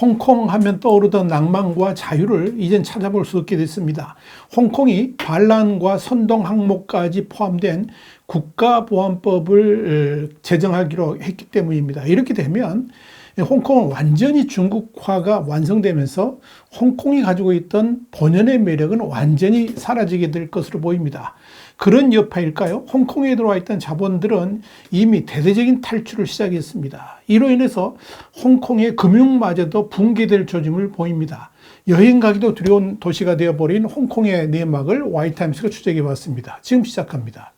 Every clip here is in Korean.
홍콩 하면 떠오르던 낭만과 자유를 이젠 찾아볼 수 없게 됐습니다. 홍콩이 반란과 선동 항목까지 포함된 국가보안법을 제정하기로 했기 때문입니다. 이렇게 되면 홍콩은 완전히 중국화가 완성되면서 홍콩이 가지고 있던 본연의 매력은 완전히 사라지게 될 것으로 보입니다. 그런 여파일까요? 홍콩에 들어와 있던 자본들은 이미 대대적인 탈출을 시작했습니다. 이로 인해서 홍콩의 금융마저도 붕괴될 조짐을 보입니다. 여행 가기도 두려운 도시가 되어버린 홍콩의 내막을 와이타임스가 추적해 봤습니다. 지금 시작합니다.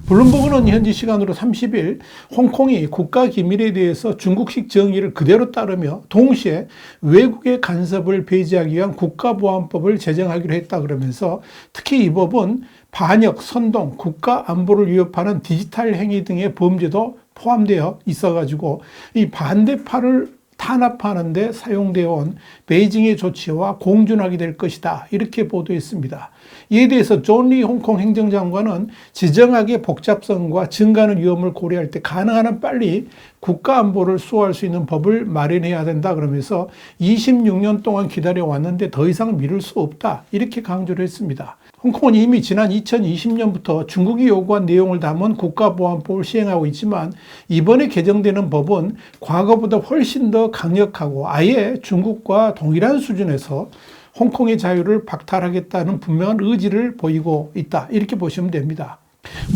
블룸버그는 현지 시간으로 30일 홍콩이 국가기밀에 대해서 중국식 정의를 그대로 따르며 동시에 외국의 간섭을 배제하기 위한 국가보안법을 제정하기로 했다 그러면서 특히 이 법은 반역, 선동, 국가 안보를 위협하는 디지털 행위 등의 범죄도 포함되어 있어가지고 이 반대파를 탄압하는 데 사용되어 온 베이징의 조치와 공존하게 될 것이다. 이렇게 보도했습니다. 이에 대해서 존 리 홍콩 행정장관은 지정학의 복잡성과 증가하는 위험을 고려할 때 가능한 한 빨리 국가안보를 수호할 수 있는 법을 마련해야 된다 그러면서 26년 동안 기다려왔는데 더 이상 미룰 수 없다. 이렇게 강조를 했습니다. 홍콩은 이미 지난 2020년부터 중국이 요구한 내용을 담은 국가보안법을 시행하고 있지만 이번에 개정되는 법은 과거보다 훨씬 더 강력하고 아예 중국과 동일한 수준에서 홍콩의 자유를 박탈하겠다는 분명한 의지를 보이고 있다. 이렇게 보시면 됩니다.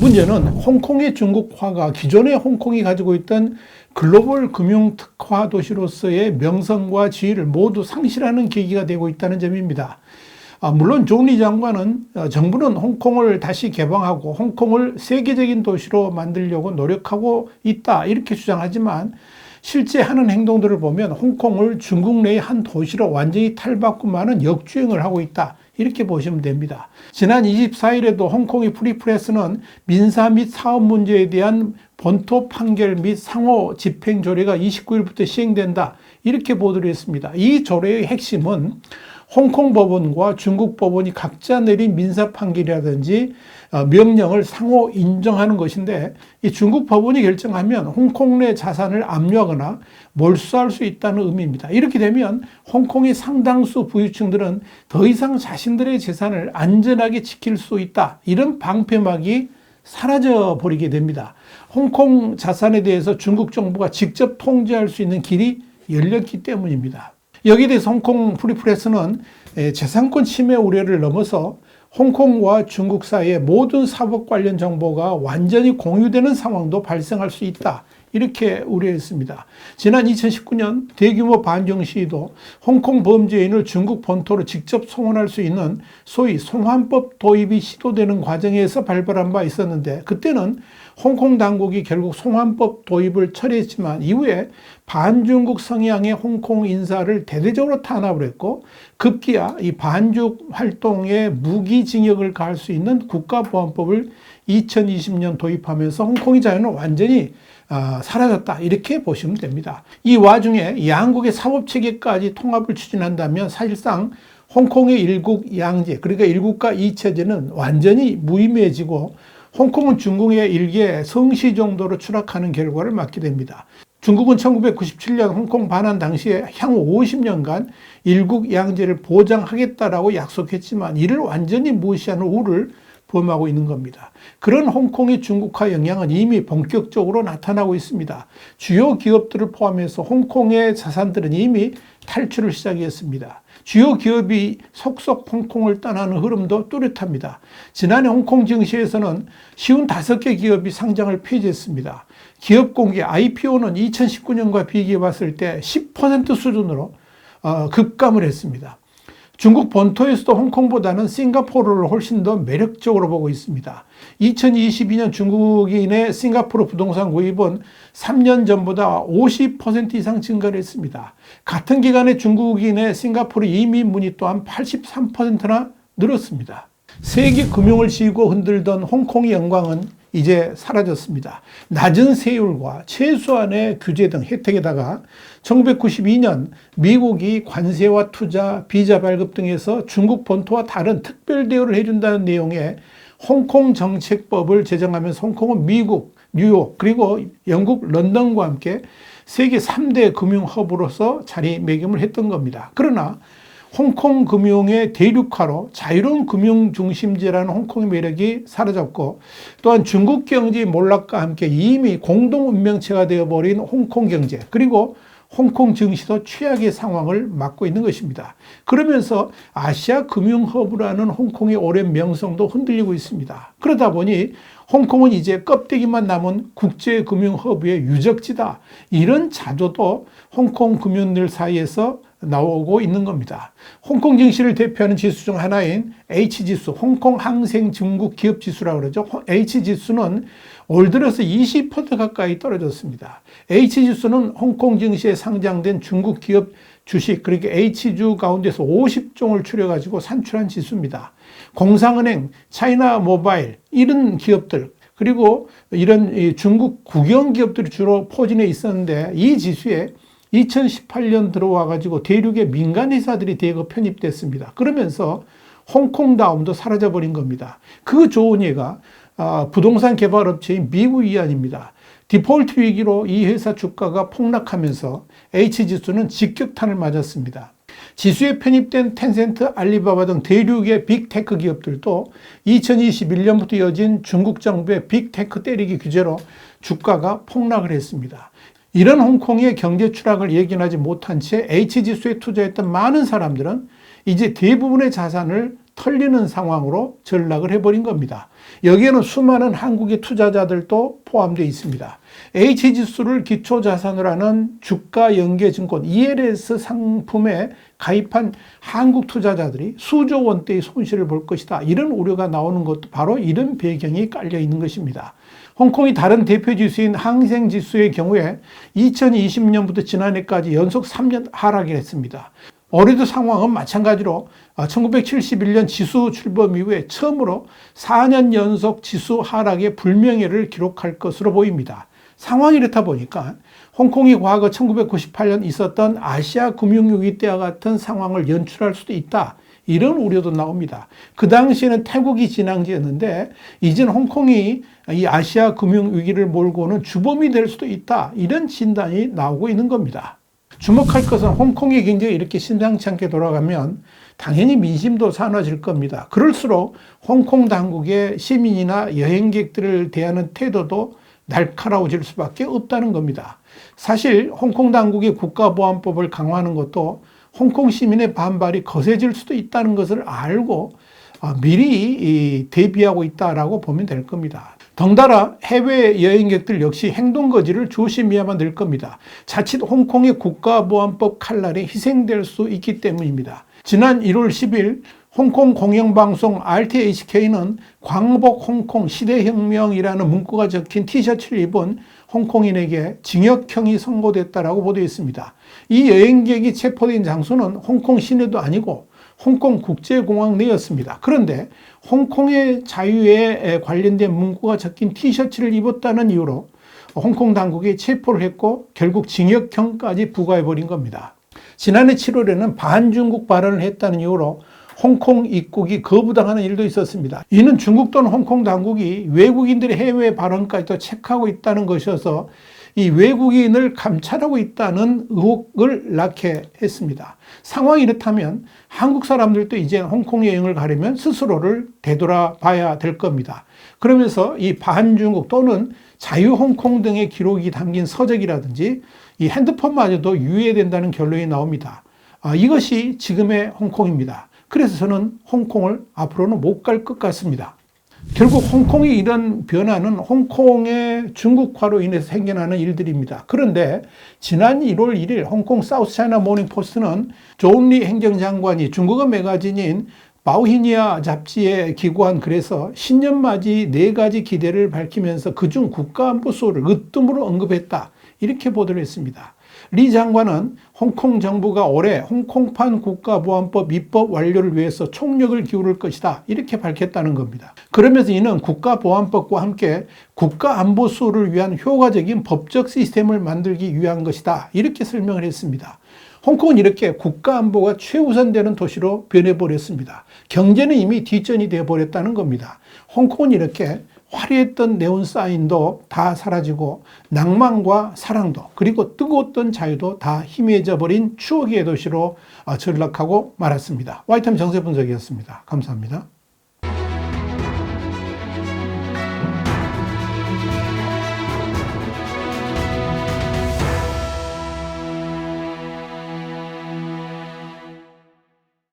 문제는 홍콩의 중국화가 기존의 홍콩이 가지고 있던 글로벌 금융 특화 도시로서의 명성과 지위를 모두 상실하는 계기가 되고 있다는 점입니다. 물론 존 리 장관은 정부는 홍콩을 다시 개방하고 홍콩을 세계적인 도시로 만들려고 노력하고 있다 이렇게 주장하지만 실제 하는 행동들을 보면 홍콩을 중국 내의 한 도시로 완전히 탈바꿈하는 역주행을 하고 있다 이렇게 보시면 됩니다. 지난 24일에도 홍콩의 프리프레스는 민사 및 사업 문제에 대한 본토 판결 및 상호 집행 조례가 29일부터 시행된다 이렇게 보도를 했습니다. 이 조례의 핵심은 홍콩 법원과 중국 법원이 각자 내린 민사 판결이라든지 명령을 상호 인정하는 것인데 이 중국 법원이 결정하면 홍콩 내 자산을 압류하거나 몰수할 수 있다는 의미입니다. 이렇게 되면 홍콩의 상당수 부유층들은 더 이상 자신들의 재산을 안전하게 지킬 수 있다. 이런 방패막이 사라져 버리게 됩니다. 홍콩 자산에 대해서 중국 정부가 직접 통제할 수 있는 길이 열렸기 때문입니다. 여기에 대해서 홍콩 프리프레스는 재산권 침해 우려를 넘어서 홍콩과 중국 사이의 모든 사법 관련 정보가 완전히 공유되는 상황도 발생할 수 있다. 이렇게 우려했습니다. 지난 2019년 대규모 반정 시위도 홍콩 범죄인을 중국 본토로 직접 송환할 수 있는 소위 송환법 도입이 시도되는 과정에서 발발한 바 있었는데 그때는 홍콩 당국이 결국 송환법 도입을 철회했지만 이후에 반중국 성향의 홍콩 인사를 대대적으로 탄압을 했고 급기야 이 반중 활동에 무기징역을 가할 수 있는 국가보안법을 2020년 도입하면서 홍콩의 자유는 완전히 사라졌다 이렇게 보시면 됩니다. 이 와중에 양국의 사법체계까지 통합을 추진한다면 사실상 홍콩의 일국 양제 그러니까 일국가 이체제는 완전히 무의미해지고 홍콩은 중국의 일개 성시 정도로 추락하는 결과를 맞게 됩니다. 중국은 1997년 홍콩 반환 당시에 향후 50년간 일국 양제를 보장하겠다라고 약속했지만 이를 완전히 무시하는 우를 범하고 있는 겁니다. 그런 홍콩의 중국화 영향은 이미 본격적으로 나타나고 있습니다. 주요 기업들을 포함해서 홍콩의 자산들은 이미 탈출을 시작했습니다. 주요 기업이 속속 홍콩을 떠나는 흐름도 뚜렷합니다. 지난해 홍콩 증시에서는 55개 기업이 상장을 폐지했습니다. 기업 공개 IPO는 2019년과 비교해 봤을 때 10% 수준으로 급감을 했습니다. 중국 본토에서도 홍콩보다는 싱가포르를 훨씬 더 매력적으로 보고 있습니다. 2022년 중국인의 싱가포르 부동산 구입은 3년 전보다 50% 이상 증가를 했습니다. 같은 기간에 중국인의 싱가포르 이민 문의 또한 83%나 늘었습니다. 세계 금융을 쥐고 흔들던 홍콩의 영광은 이제 사라졌습니다. 낮은 세율과 최소한의 규제 등 혜택에다가 1992년 미국이 관세와 투자, 비자 발급 등에서 중국 본토와 다른 특별 대우를 해준다는 내용의 홍콩 정책법을 제정하면서 홍콩은 미국, 뉴욕, 그리고 영국 런던과 함께 세계 3대 금융 허브로서 자리매김을 했던 겁니다. 그러나 홍콩 금융의 대륙화로 자유로운 금융 중심지라는 홍콩의 매력이 사라졌고, 또한 중국 경제의 몰락과 함께 이미 공동 운명체가 되어버린 홍콩 경제, 그리고 홍콩 증시도 최악의 상황을 맞고 있는 것입니다. 그러면서 아시아 금융 허브라는 홍콩의 오랜 명성도 흔들리고 있습니다. 그러다 보니 홍콩은 이제 껍데기만 남은 국제 금융 허브의 유적지다, 이런 자조도 홍콩 금융들 사이에서 나오고 있는 겁니다. 홍콩 증시를 대표하는 지수 중 하나인 H지수, 홍콩 항생 중국 기업 지수라고 그러죠. H지수는 올 들어서 20% 가까이 떨어졌습니다. H지수는 홍콩 증시에 상장된 중국 기업 주식, 그러니까 H주 가운데서 50종을 추려가지고 산출한 지수입니다. 공상은행, 차이나 모바일, 이런 기업들, 그리고 이런 중국 국영 기업들이 주로 포진해 있었는데, 이 지수에 2018년 들어와가지고 대륙의 민간 회사들이 대거 편입됐습니다. 그러면서 홍콩다움도 사라져버린 겁니다. 그 좋은 예가 부동산 개발업체인 미국이안입니다. 디폴트 위기로 이 회사 주가가 폭락하면서 H지수는 직격탄을 맞았습니다. 지수에 편입된 텐센트, 알리바바 등 대륙의 빅테크 기업들도 2021년부터 이어진 중국 정부의 빅테크 때리기 규제로 주가가 폭락을 했습니다. 이런 홍콩의 경제 추락을 예견하지 못한 채 H지수에 투자했던 많은 사람들은 이제 대부분의 자산을 털리는 상황으로 전락을 해버린 겁니다. 여기에는 수많은 한국의 투자자들도 포함되어 있습니다. H지수를 기초자산으로 하는 주가연계증권 ELS 상품에 가입한 한국 투자자들이 수조 원대의 손실을 볼 것이다, 이런 우려가 나오는 것도 바로 이런 배경이 깔려 있는 것입니다. 홍콩이 다른 대표 지수인 항생지수의 경우에 2020년부터 지난해까지 연속 3년 하락을 했습니다. 올해도 상황은 마찬가지로 1971년 지수 출범 이후에 처음으로 4년 연속 지수 하락의 불명예를 기록할 것으로 보입니다. 상황이 이렇다 보니까 홍콩이 과거 1998년 있었던 아시아 금융위기 때와 같은 상황을 연출할 수도 있다, 이런 우려도 나옵니다. 그 당시에는 태국이 진앙지였는데 이제는 홍콩이 이 아시아 금융위기를 몰고 오는 주범이 될 수도 있다, 이런 진단이 나오고 있는 겁니다. 주목할 것은 홍콩의 경제가 이렇게 심상치 않게 돌아가면 당연히 민심도 사나워질 겁니다. 그럴수록 홍콩 당국의 시민이나 여행객들을 대하는 태도도 날카로워질 수밖에 없다는 겁니다. 사실 홍콩 당국이 국가보안법을 강화하는 것도 홍콩 시민의 반발이 거세질 수도 있다는 것을 알고 미리 대비하고 있다라고 보면 될 겁니다. 덩달아 해외 여행객들 역시 행동거지를 조심해야만 될 겁니다. 자칫 홍콩의 국가보안법 칼날에 희생될 수 있기 때문입니다. 지난 1월 10일 홍콩 공영방송 RTHK는 광복 홍콩 시대혁명이라는 문구가 적힌 티셔츠를 입은 홍콩인에게 징역형이 선고됐다라고 보도했습니다. 이 여행객이 체포된 장소는 홍콩 시내도 아니고 홍콩 국제공항 내였습니다. 그런데 홍콩의 자유에 관련된 문구가 적힌 티셔츠를 입었다는 이유로 홍콩 당국이 체포를 했고 결국 징역형까지 부과해버린 겁니다. 지난해 7월에는 반중국 발언을 했다는 이유로 홍콩 입국이 거부당하는 일도 있었습니다. 이는 중국 또는 홍콩 당국이 외국인들의 해외 발언까지도 체크하고 있다는 것이어서 이 외국인을 감찰하고 있다는 의혹을 낳게 했습니다. 상황이 이렇다면 한국 사람들도 이제 홍콩 여행을 가려면 스스로를 되돌아봐야 될 겁니다. 그러면서 이 반중국 또는 자유 홍콩 등의 기록이 담긴 서적이라든지 이 핸드폰마저도 유예된다는 결론이 나옵니다. 이것이 지금의 홍콩입니다. 그래서 저는 홍콩을 앞으로는 못 갈 것 같습니다. 결국 홍콩의 이런 변화는 홍콩의 중국화로 인해서 생겨나는 일들입니다. 그런데 지난 1월 1일 홍콩 사우스 차이나 모닝 포스트는 존 리 행정장관이 중국어 매거진인 바오히니아 잡지에 기고한 글에서 신년맞이 4가지 기대를 밝히면서 그중 국가안보 수호를 으뜸으로 언급했다, 이렇게 보도를 했습니다. 리 장관은 홍콩 정부가 올해 홍콩판 국가보안법 입법 완료를 위해서 총력을 기울일 것이다, 이렇게 밝혔다는 겁니다. 그러면서 이는 국가보안법과 함께 국가안보수를 위한 효과적인 법적 시스템을 만들기 위한 것이다, 이렇게 설명을 했습니다. 홍콩은 이렇게 국가안보가 최우선되는 도시로 변해버렸습니다. 경제는 이미 뒷전이 되어버렸다는 겁니다. 홍콩은 이렇게 화려했던 네온사인도 다 사라지고 낭만과 사랑도, 그리고 뜨거웠던 자유도 다 희미해져 버린 추억의 도시로 전락하고 말았습니다. 와이타임 정세 분석이었습니다. 감사합니다.